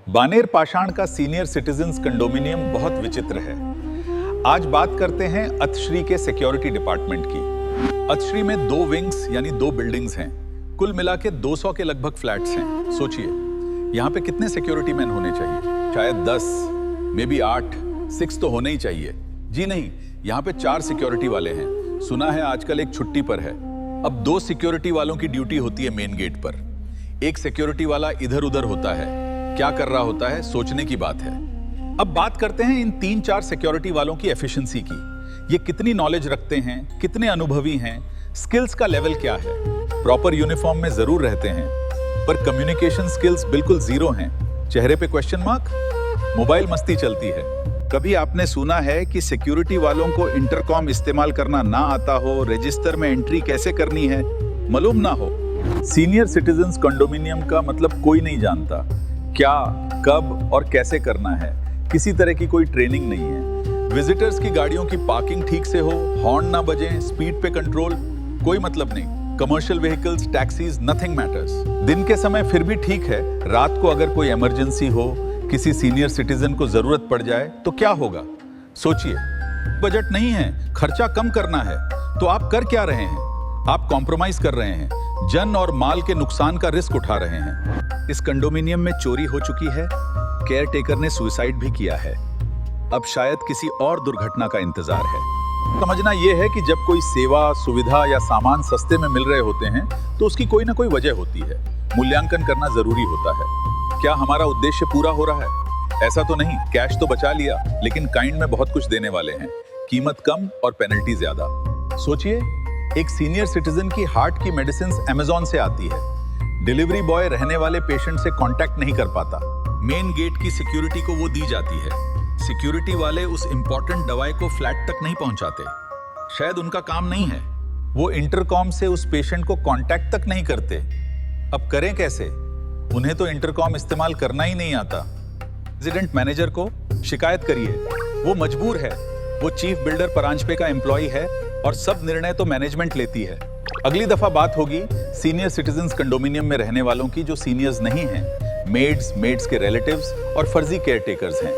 बानेर पाषाण का senior citizens condominium बहुत विचित्र है। आज बात करते हैं अतश्री के सिक्योरिटी डिपार्टमेंट की। अतश्री में 2 विंग्स यानी 2 बिल्डिंग्स हैं। कुल मिला के 200 के लगभग फ्लैट्स हैं। सोचिए यहाँ पे कितने सिक्योरिटी मैन होने चाहिए? शायद 10, मे बी 8, 6 तो होने ही चाहिए। जी नहीं, यहाँ पे 4 सिक्योरिटी वाले हैं। सुना है आजकल एक छुट्टी पर है। अब 2 सिक्योरिटी वालों की ड्यूटी होती है मेन गेट पर। एक सिक्योरिटी वाला इधर उधर होता है। क्या कर रहा होता है, सोचने की बात है। अब बात करते हैं इन 3-4 सिक्योरिटी वालों की एफिशिएंसी की। ये कितनी नॉलेज रखते हैं, कितने अनुभवी हैं, स्किल्स का लेवल क्या है। प्रॉपर यूनिफॉर्म में जरूर रहते हैं, पर कम्युनिकेशन स्किल्स बिल्कुल जीरो हैं। चेहरे पे क्वेश्चन मार्क, मोबाइल मस्ती चलती है। कभी आपने सुना है कि सिक्योरिटी वालों को इंटरकॉम इस्तेमाल करना ना आता हो, रजिस्टर में एंट्री कैसे करनी है मालूम ना हो? सीनियर सिटीजन्स कंडोमिनियम का मतलब कोई नहीं जानता। क्या, कब और कैसे करना है, किसी तरह की कोई ट्रेनिंग नहीं है। विजिटर्स की गाड़ियों की पार्किंग ठीक से हो, हॉर्न ना बजे, स्पीड पे कंट्रोल, कोई मतलब नहीं। Commercial vehicles, taxis, nothing matters. दिन के समय फिर भी ठीक है, रात को अगर कोई इमरजेंसी हो, किसी सीनियर सिटीजन को जरूरत पड़ जाए तो क्या होगा? सोचिए, बजट नहीं है, खर्चा कम करना है, तो आप कर क्या रहे हैं? आप कॉम्प्रोमाइज कर रहे हैं, जन और माल के नुकसान का रिस्क उठा रहे हैं। इस कंडोमिनियम में चोरी हो चुकी है, केयर टेकर ने सुसाइड भी किया है। अब शायद किसी और दुर्घटना का इंतजार है। समझना यह है कि जब कोई सेवा, सुविधा या सामान सस्ते में मिल रहे होते हैं तो उसकी कोई ना कोई वजह होती है। मूल्यांकन करना जरूरी होता है। क्या हमारा उद्देश्य पूरा हो रहा है? ऐसा तो नहीं, कैश तो बचा लिया, लेकिन काइंड में बहुत कुछ देने वाले हैं। कीमत कम और पेनल्टी ज्यादा। सोचिए, एक सीनियर सिटीजन की हार्ट की मेडिसिन अमेज़न से आती है। डिलीवरी बॉय रहने वाले पेशेंट से कांटेक्ट नहीं कर पाता। मेन गेट की सिक्योरिटी को वो दी जाती है। सिक्योरिटी वाले उस इंपॉर्टेंट दवाई को फ्लैट तक नहीं पहुंचाते। शायद उनका काम नहीं है। वो इंटरकॉम से उस पेशेंट को कांटेक्ट तक नहीं करते। अब करें कैसे? उन्हें तो इंटरकॉम इस्तेमाल करना ही नहीं आता। रेजिडेंट मैनेजर को शिकायत करिए। वो मजबूर है। वो चीफ बिल्डर परांजपे का एम्प्लॉय है और सब निर्णय तो मैनेजमेंट लेती है। अगली दफा बात होगी सीनियर सिटीजन्स कंडोमिनियम में रहने वालों की जो सीनियर्स नहीं हैं, मेड्स के रिलेटिव्स और फर्जी केयर टेकर्स हैं।